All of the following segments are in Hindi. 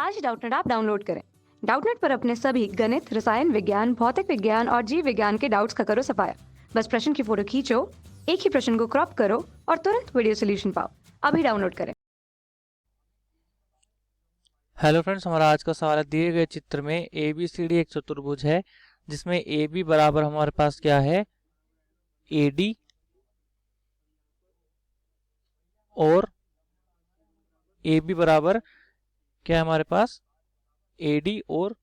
आज डाउटनेट ऐप डाउनलोड करें। डाउटनेट पर अपने सभी गणित, रसायन विज्ञान, भौतिक विज्ञान और जीव विज्ञान के डाउट्स का करो सफाया। बस प्रश्न की फोटो खींचो, एक ही प्रश्न को क्रॉप करो और तुरंत वीडियो सोल्यूशन पाओ। अभी डाउनलोड करें। हेलो फ्रेंड्स, हमारा आज का सवाल है, दिए गए चित्र में ए बी सी डी एक चतुर्भुज है जिसमें ए बी बराबर हमारे पास क्या है, ए डी, और ए बी बराबर क्या है हमारे पास, ए डी, और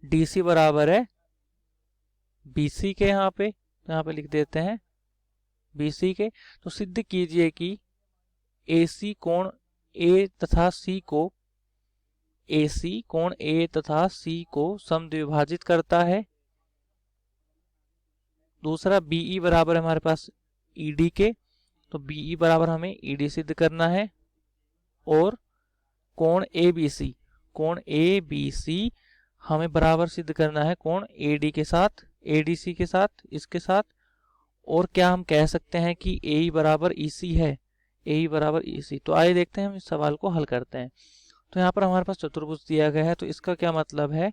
डी सी बराबर है बी सी के। यहाँ पे लिख देते हैं बी सी के। तो सिद्ध कीजिए कि ए सी कोण ए तथा सी को AC कोण A तथा C को समद्विभाजित करता है। दूसरा BE बराबर है हमारे पास ED के, तो BE बराबर हमें ED सिद्ध करना है। और कोण ABC हमें बराबर सिद्ध करना है कोण AD के साथ, ADC के साथ, इसके साथ। और क्या हम कह सकते हैं कि AE बराबर EC है, AE बराबर EC। तो आइए देखते हैं, हम इस सवाल को हल करते हैं। तो यहाँ पर हमारे पास चतुर्भुज दिया गया है, तो इसका क्या मतलब है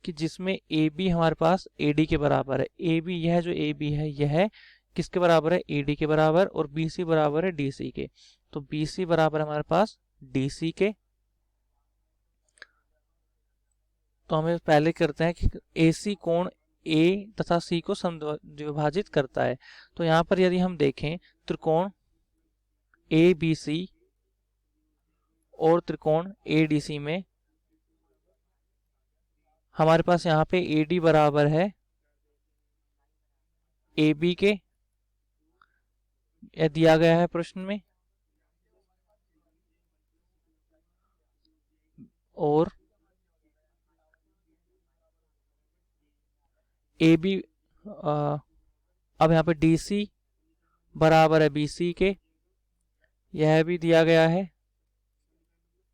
कि जिसमें ए बी हमारे पास ए डी के बराबर है। ए बी, यह जो ए बी है यह किसके बराबर है, ए डी के बराबर, और बी सी बराबर है डी सी के। तो बी सी बराबर हमारे पास डी सी के। तो हमें पहले करते हैं कि ए सी कोण ए तथा सी को समद्विभाजित करता है। तो यहाँ पर यदि हम देखें त्रिकोण ए बी सी और त्रिकोण ADC में हमारे पास यहाँ पे AD बराबर है AB के, यह दिया गया है प्रश्न में। और AB अब यहाँ पे DC बराबर है BC के, यह भी दिया गया है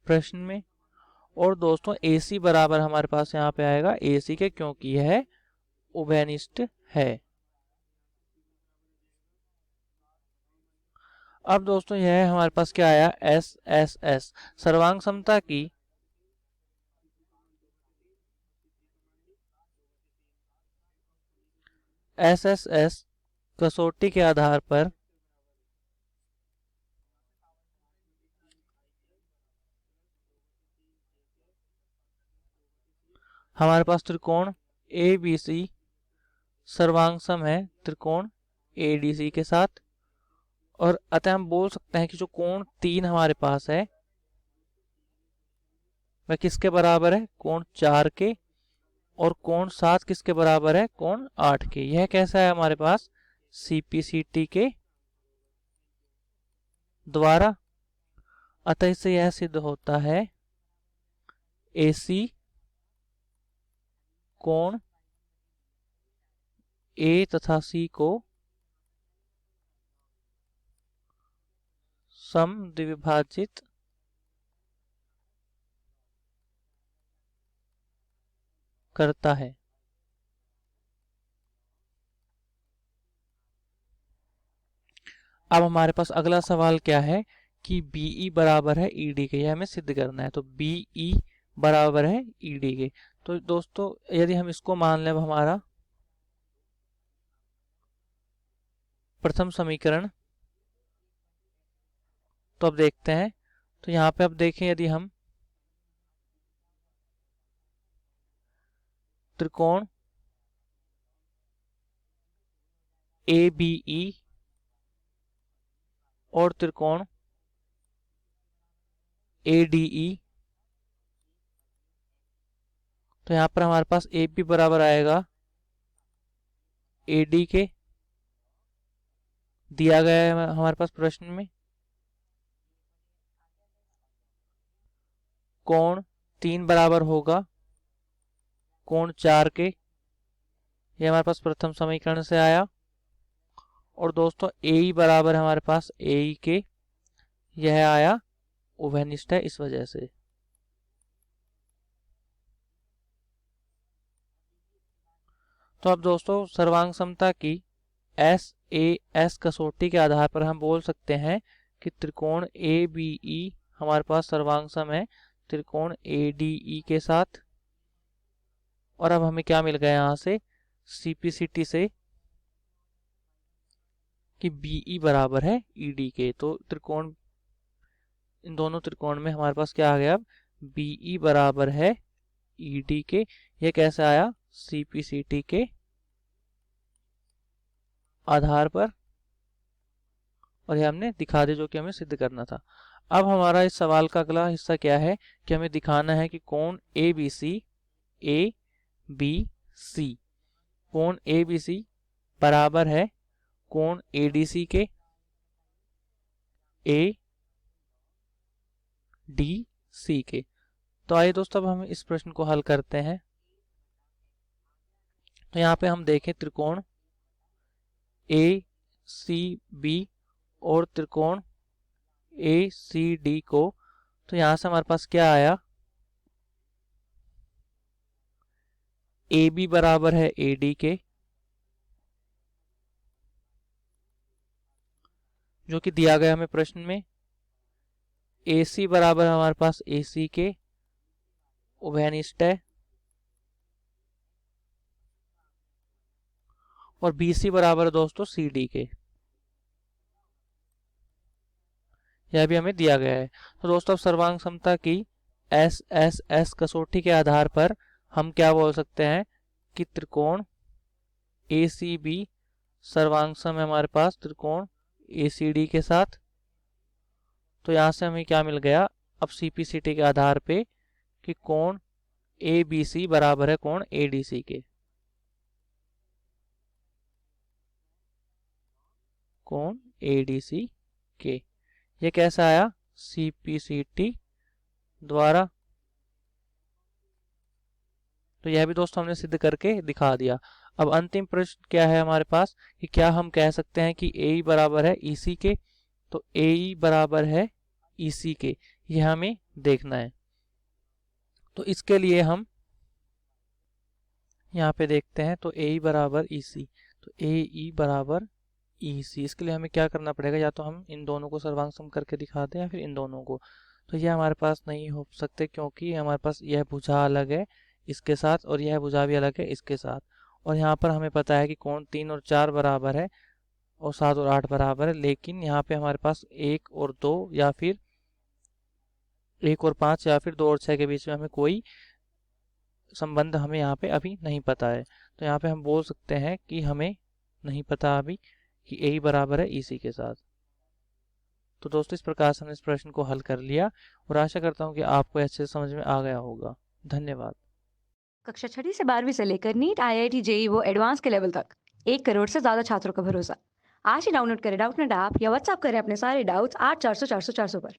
प्रश्न में। और दोस्तों AC बराबर हमारे पास यहाँ पे आएगा AC के, क्योंकि यह उभयनिष्ठ है। अब दोस्तों यह हमारे पास क्या आया, SSS सर्वांग समता की SSS कसौटी के आधार पर हमारे पास त्रिकोण ABC सर्वांग सम है त्रिकोण ADC के साथ। और अतः हम बोल सकते हैं कि जो कोण 3 हमारे पास है वह किसके बराबर है, कोण 4 के। और कोण 7 किसके बराबर है, कोण 8 के। यह कैसा है हमारे पास, CPCT के द्वारा। अतः इससे यह सिद्ध होता है AC कोण A तथा C को समद्विभाजित करता है। अब हमारे पास अगला सवाल क्या है कि BE बराबर है ED के, यह हमें सिद्ध करना है। तो BE बराबर है ED के। तो दोस्तों यदि हम इसको मान लें हमारा प्रथम समीकरण, तो अब देखते हैं। तो यहाँ पे अब देखें, यदि हम त्रिकोण ABE और त्रिकोण ADE, तो यहाँ पर हमारे पास AB बराबर आएगा AD के, दिया गया है हमारे पास प्रश्न में। कोण 3 बराबर होगा कोण 4 के, ये हमारे पास प्रथम समीकरण से आया। और दोस्तों AE बराबर हमारे पास AE के, यह आया उभयनिष्ठ है इस वजह से। तो अब दोस्तों सर्वांग समता की SAS कसौटी के आधार पर हम बोल सकते हैं कि त्रिकोण ABE हमारे पास सर्वांग सम है त्रिकोण ADE के साथ, और अब हमें क्या मिल गया यहाँ से CPCT से कि BE बराबर है ED के। तो त्रिकोण, इन दोनों त्रिकोण में हमारे पास क्या आ गया, अब BE बराबर है ED के। ये कैसे आया, CPCT के आधार पर, और ये हमने दिखा दिया जो कि हमें सिद्ध करना था। अब हमारा इस सवाल का अगला हिस्सा क्या है कि हमें दिखाना है कि कोण ABC कोण ABC बराबर है कोण ADC के ADC के। तो आइए दोस्तों अब हम इस प्रश्न को हल करते हैं। तो यहाँ पे हम देखें त्रिकोण ACB और त्रिकोण ACD को, तो यहाँ से हमारे पास क्या आया, AB बराबर है AD के, जो कि दिया गया हमें प्रश्न में। AC बराबर है हमारे पास AC के, उभयनिष्ठ है। और BC बराबर है दोस्तों CD के, यह भी हमें दिया गया है। तो दोस्तों अब सर्वांग समता की SSS कसौटी के आधार पर हम क्या बोल सकते हैं कि त्रिकोण ACB सर्वांग सम है हमारे पास त्रिकोण ACD के साथ। तो यहाँ से हमें क्या मिल गया, अब CPCT के आधार पे कि कोण ABC बराबर है कोण ADC के, कोण ADC के। ये कैसा आया, CPCT द्वारा। तो यह भी दोस्तों हमने सिद्ध करके दिखा दिया। अब अंतिम प्रश्न क्या है हमारे पास कि क्या हम कह सकते हैं कि AE बराबर है EC के। तो AE बराबर है EC के, यह हमें देखना है। तो इसके लिए हम यहाँ पे देखते हैं, तो AE बराबर EC, तो AE बराबर EC, इसके लिए हमें क्या करना पड़ेगा, या तो हम इन दोनों को सर्वांग सम करके दिखा दें या फिर इन दोनों को। तो यह हमारे पास नहीं हो सकते क्योंकि हमारे पास यह भुजा अलग है इसके साथ और यह भुजा भी अलग है इसके साथ। और यहाँ पर हमें पता है कि कोण 3 और 4 बराबर है और 7 और 8 बराबर है, लेकिन यहाँ पे हमारे पास 1 और 2 या फिर 1 और 5 या फिर 2 और 6 के बीच में हमें कोई संबंध हमें यहाँ पे अभी नहीं पता है। तो यहाँ पे हम बोल सकते हैं कि हमें नहीं पता अभी कि AE बराबर है EC के साथ। तो दोस्तों इस प्रकार से हमने इस प्रश्न को हल कर लिया और आशा करता हूँ कि आपको अच्छे से समझ में आ गया होगा। धन्यवाद। कक्षा 6वीं से 12वीं से लेकर नीट IIT JEE वो एडवांस के लेवल तक 1 करोड़ से ज्यादा छात्रों का भरोसा। आज ही डाउनलोड करें डाउटनेट ऐप या व्हाट्सएप करें अपने सारे डाउट्स 8400 400 400 पर।